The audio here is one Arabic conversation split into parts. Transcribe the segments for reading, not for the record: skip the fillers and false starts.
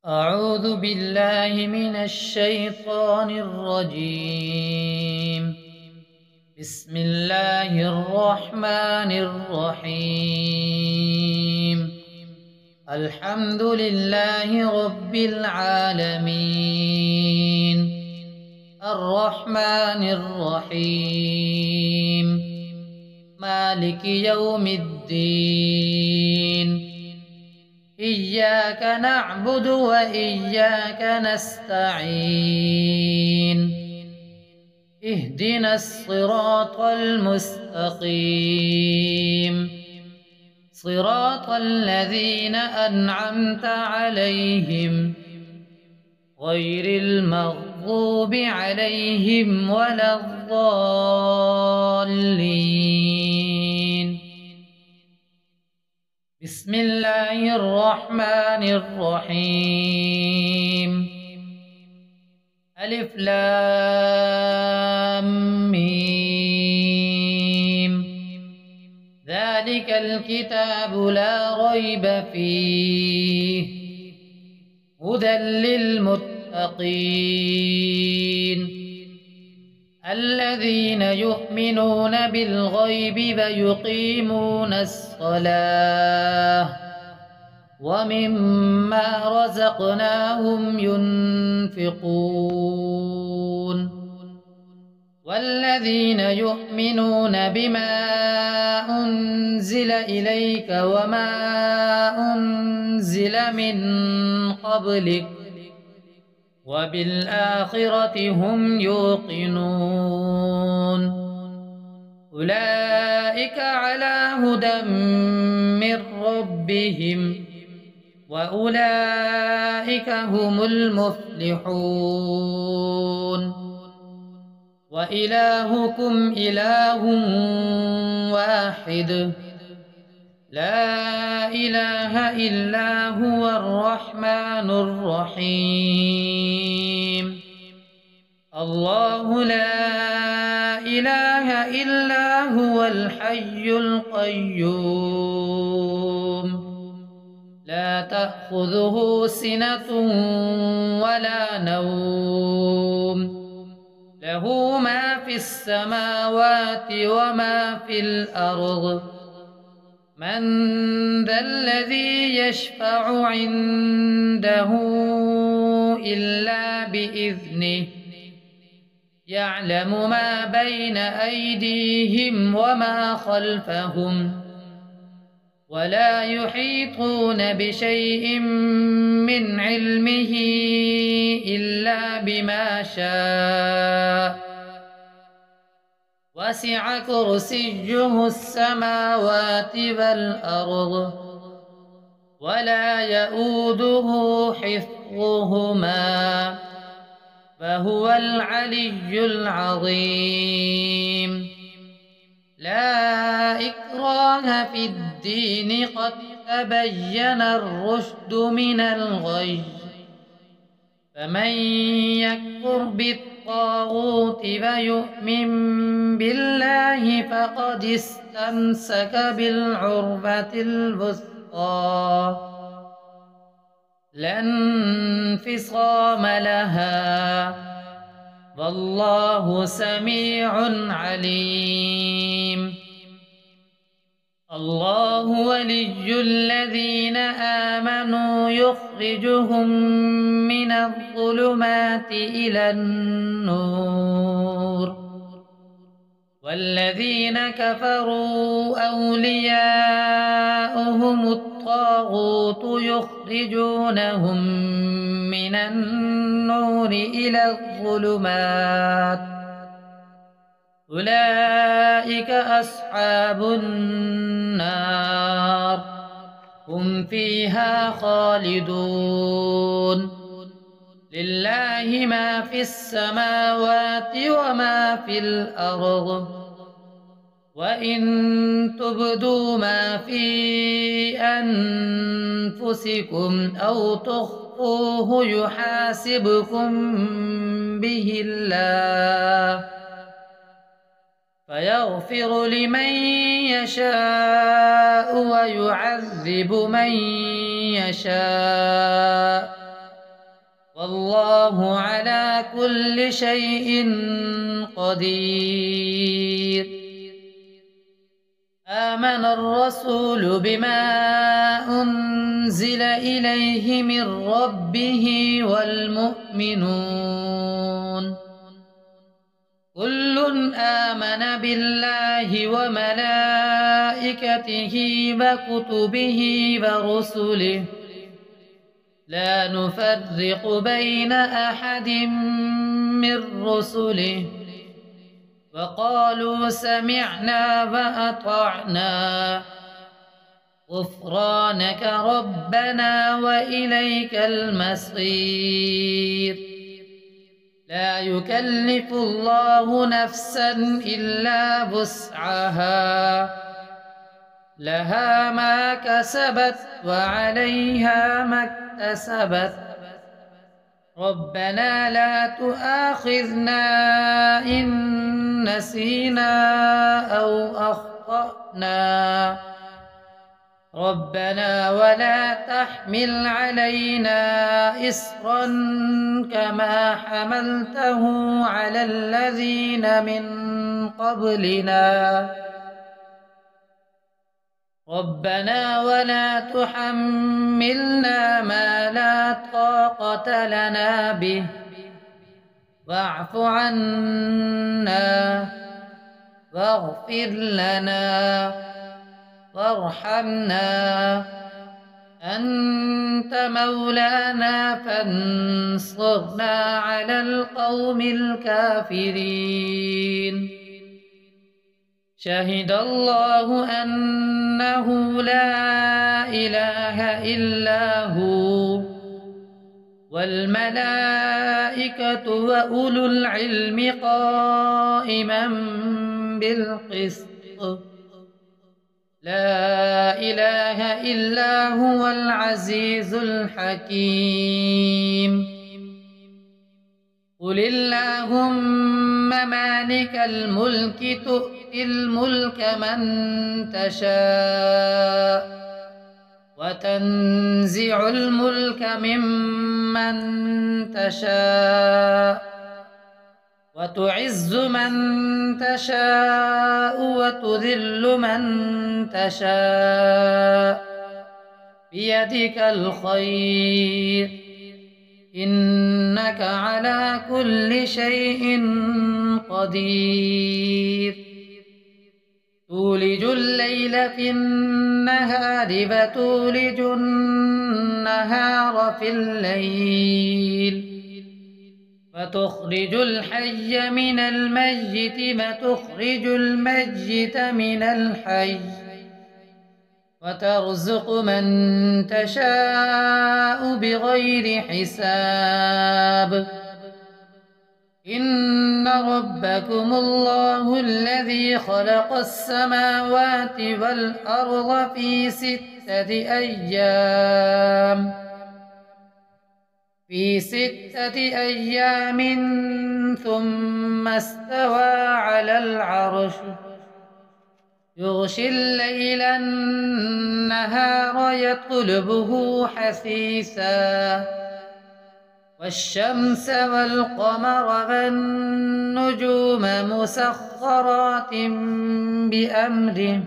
أعوذ بالله من الشيطان الرجيم. بسم الله الرحمن الرحيم. الحمد لله رب العالمين، الرحمن الرحيم، مالك يوم الدين. إياك نعبد وإياك نستعين. اهدنا الصراط المستقيم، صراط الذين أنعمت عليهم غير المغضوب عليهم ولا الضالين. بسم الله الرحمن الرحيم. ألف لام ميم. ذلك الكتاب لا ريب فيه، هدى للمتقين الذين يؤمنون بالغيب ويقيمون الصلاة ومما رزقناهم ينفقون. والذين يؤمنون بما أنزل إليك وما أنزل من قبلك وبالآخرة هم يوقنون. أولئك على هدى من ربهم وأولئك هم المفلحون. وإلهكم إله واحد، لا إله إلا هو الرحمن الرحيم. الله لا إله إلا هو الحي القيوم، لا تأخذه سنة ولا نوم، له ما في السماوات وما في الأرض. من ذا الذي يشفع عنده إلا بإذنه، يعلم ما بين أيديهم وما خلفهم، ولا يحيطون بشيء من علمه إلا بما شاء. وسع كرسيه السماوات والأرض ولا يؤوده حفظهما فهو العلي العظيم. لا إكراه في الدين، قد تبين الرشد من الغي. فمن يكفر بالطاغوت ويؤمن بالله فقد استمسك بالعروة الوثقى، لا انفصام لها، والله سميع عليم. الله ولي الذين آمنوا يخرجهم من الظلمات إلى النور، والذين كفروا أولياؤهم الطاغوت يخرجونهم من النور إلى الظلمات. أولئك أصحاب النار، هم فيها خالدون. لله ما في السماوات وما في الأرض، وإن تبدوا ما في أنفسكم أو تخفوه يحاسبكم به الله، فيغفر لمن يشاء ويعذب من يشاء، والله على كل شيء قدير. آمن الرسول بما أنزل إليه من ربه والمؤمنون كل آمن بالله وملائكته وكتبه ورسله لا نفرق بين أحد من رسله وقالوا سمعنا وأطعنا غفرانك ربنا وإليك المصير. لا يكلف الله نفسا إلا وسعها لها ما كسبت وعليها ما اكتسبت ربنا لا تؤاخذنا إن نسينا أو أخطأنا ربنا ولا تحمل علينا إصرا كما حملته على الذين من قبلنا ربنا ولا تحملنا ما لا طاقة لنا به واعف عنا واغفر لنا وارحمنا أنت مولانا فانصرنا على القوم الكافرين. شهد الله أنه لا إله إلا هو والملائكة وأولو العلم قائما بالقسط لا إله إلا هو العزيز الحكيم. قل اللهم مالك الملك تؤتي الملك من تشاء وتنزع الملك ممن تشاء وتعز من تشاء وتذل من تشاء بيدك الخير إنك على كل شيء قدير. تولج الليل في النهار وتولج النهار في الليل وتخرج الحي من الميت وتخرج الميت من الحي وترزق من تشاء بغير حساب. إن ربكم الله الذي خلق السماوات والأرض في 6 أيام ثم استوى على العرش يغشي الليل النهار يطلبه حثيثا والشمس والقمر والنجوم مسخرات بأمره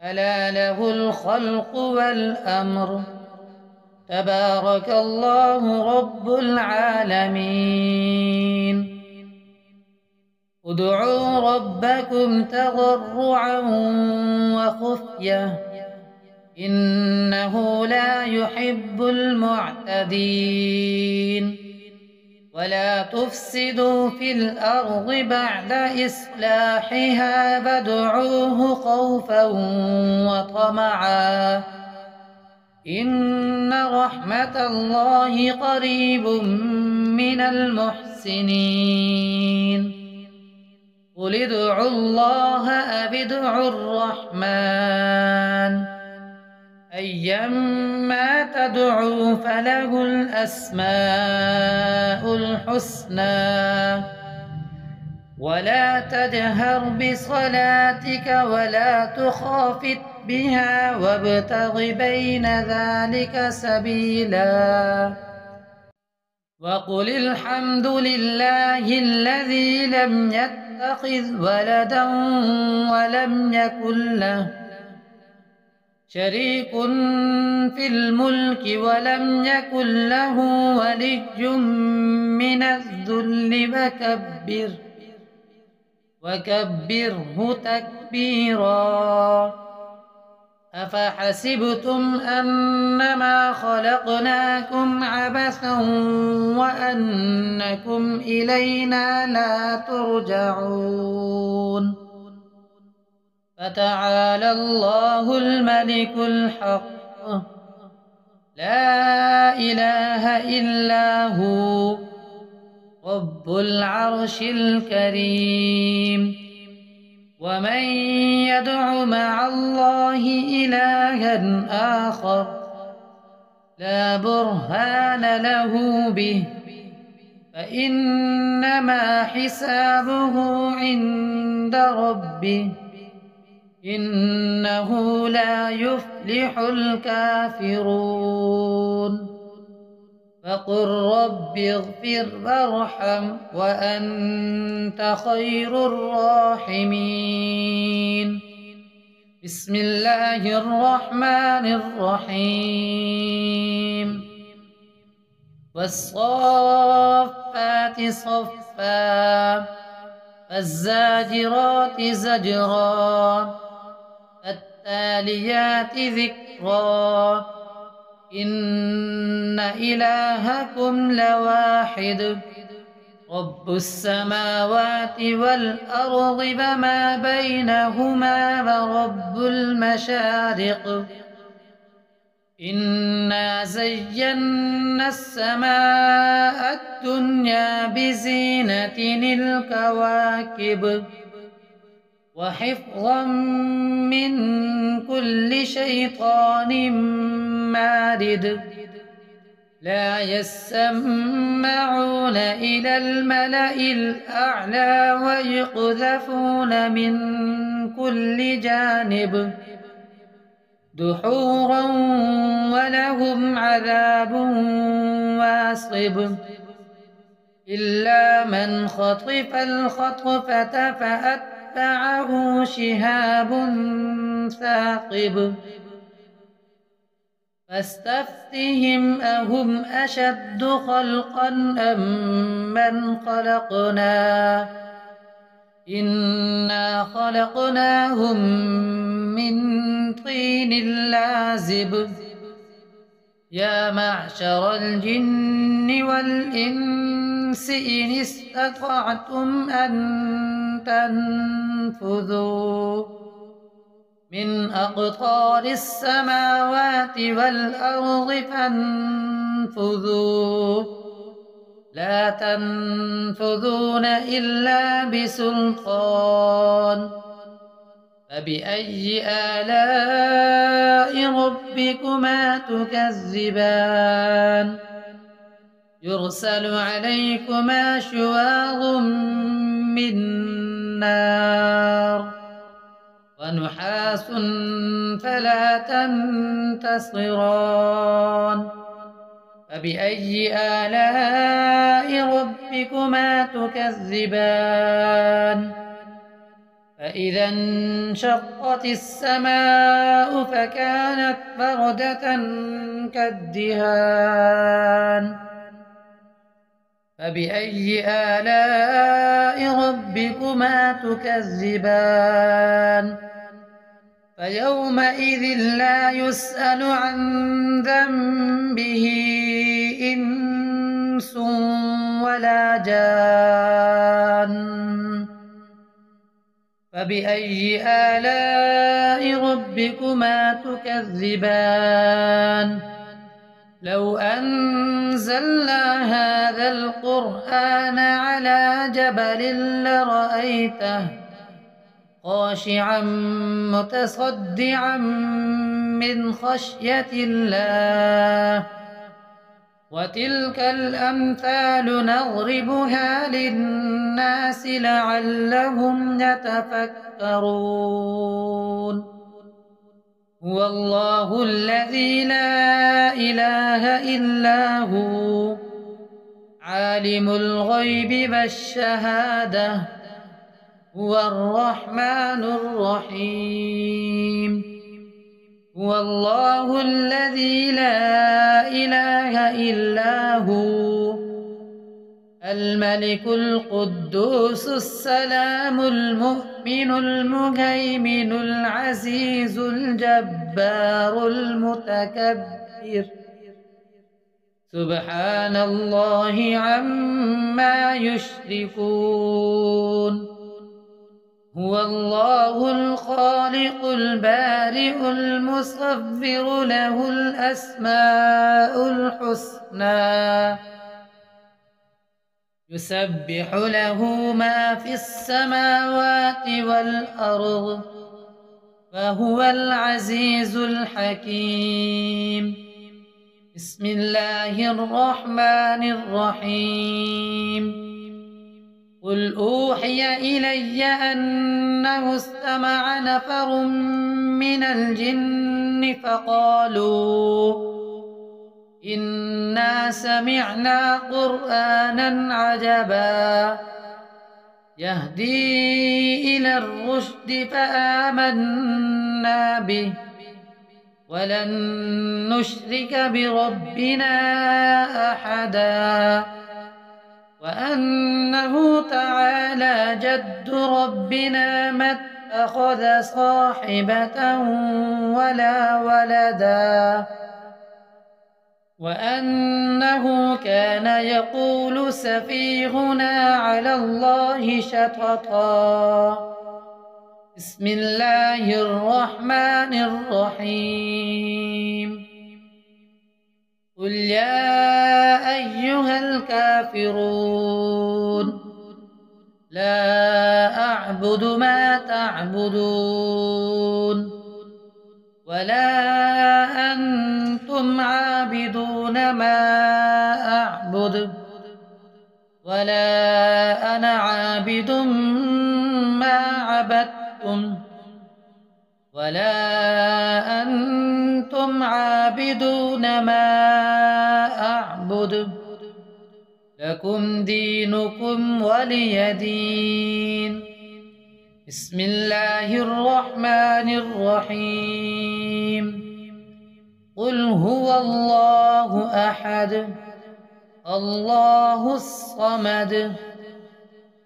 ألا له الخلق والأمر تبارك الله رب العالمين. ادعوا ربكم تضرعا وخفية إنه لا يحب المعتدين. ولا تفسدوا في الأرض بعد إصلاحها فادعوه خوفا وطمعا إن رحمة الله قريب من المحسنين. قل ادعوا الله أو ادعوا الرحمن أيما تدعوا فله الأسماء الحسنى. ولا تجهر بصلاتك ولا تخافت بها وابتغ بين ذلك سبيلا. وقل الحمد لله الذي لم يتخذ ولدا ولم يكن له شريك في الملك ولم يكن له ولي من الذل وكبره تكبيرا. أفحسبتم أنما خلقناكم عبثا وأنكم إلينا لا ترجعون. فتعالى الله الملك الحق لا إله إلا هو رب العرش الكريم. ومن يدع مع الله إلها آخر لا برهان له به فإنما حسابه عند ربه إنه لا يفلح الكافرون. فقل رب اغفر وارحم وأنت خير الراحمين. بسم الله الرحمن الرحيم. والصافات صفا فالزاجرات زجرا فالتاليات ذكرا إن إلهكم لواحد رب السماوات والأرض وما بينهما ورب المشارق. إنا زينا السماء الدنيا بزينة الكواكب وحفظا من كل شيطان مارد. لا يسمعون إلى الملأ الأعلى ويقذفون من كل جانب دحورا ولهم عذاب واصب. إلا من خطف الخطفة فأتبعه شهاب ثاقب. فاستفتهم أهم أشد خلقا أم من خلقنا إنا خلقناهم من طين لازب. يا معشر الجن والإنس إن استطعتم أن تنفذوا من أقطار السماوات والأرض فانفذوا لا تنفذون إلا بسلطان. فبأي آلاء ربكما تكذبان. يرسل عليكما شواظ من نار ونحاس فلا تنتصران. فبأي آلاء ربكما تكذبان. فإذا انشقت السماء فكانت وردة كالدهان. فبأي آلاء ربكما تكذبان. فيومئذ لا يسأل عن ذنبه إنس ولا جان. فبأي آلاء ربكما تكذبان. لو أنزلنا هذا القرآن على جبل لرأيته خاشعا متصدعا من خشية الله. وتلك الأمثال نضربها للناس لعلهم يتفكرون. هو الله الذي لا إله إلا هو عالم الغيب والشهادة هو الرحمن الرحيم. هو الله الذي لا إله إلا هو الملك القدوس السلام المؤمن المهيمن العزيز الجبار المتكبر سبحان الله عما يشركون. هو الله الخالق البارئ المصور له الأسماء الحسنى يسبح له ما في السماوات والأرض وهو العزيز الحكيم. بسم الله الرحمن الرحيم. قل أوحي إلي أنه استمع نفر من الجن فقالوا إنا سمعنا قرآنا عجبا يهدي إلى الرشد فآمنا به ولن نشرك بربنا أحدا وأنه تعالى جد ربنا ما اتخذ صاحبة ولا ولدا وأنه كان يقول سفيهنا على الله شططا. بسم الله الرحمن الرحيم. قل يا أيها الكافرون لا أعبد ما تعبدون ولا أنتم عابدون ما أعبد ولا أنا عابد ما عبدتم ولا أنتم عابدون ما أعبد لكم دينكم ولي دين. بسم الله الرحمن الرحيم. قل هو الله أحد الله الصمد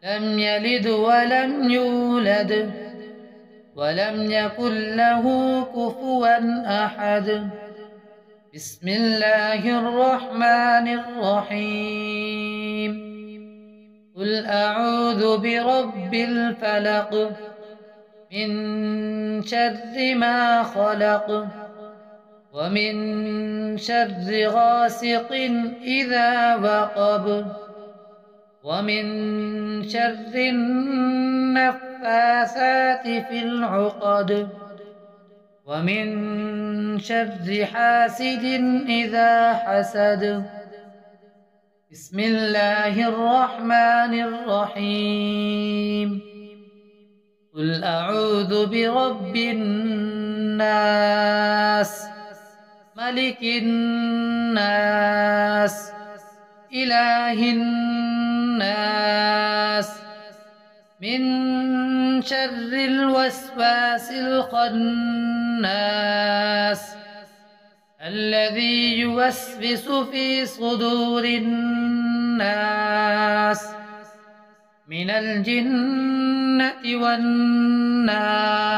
لم يلد ولم يولد ولم يكن له كفوا أحد. بسم الله الرحمن الرحيم. قل أعوذ برب الفلق من شر ما خلق ومن شر غاسق إذا وقب ومن شر النفاثات في العقد ومن شر حاسد إذا حسد. بسم الله الرحمن الرحيم. قل أعوذ برب الناس ملك الناس إله الناس من شر الوسواس الخناس الذي يوسوس في صدور الناس من الجنة والناس.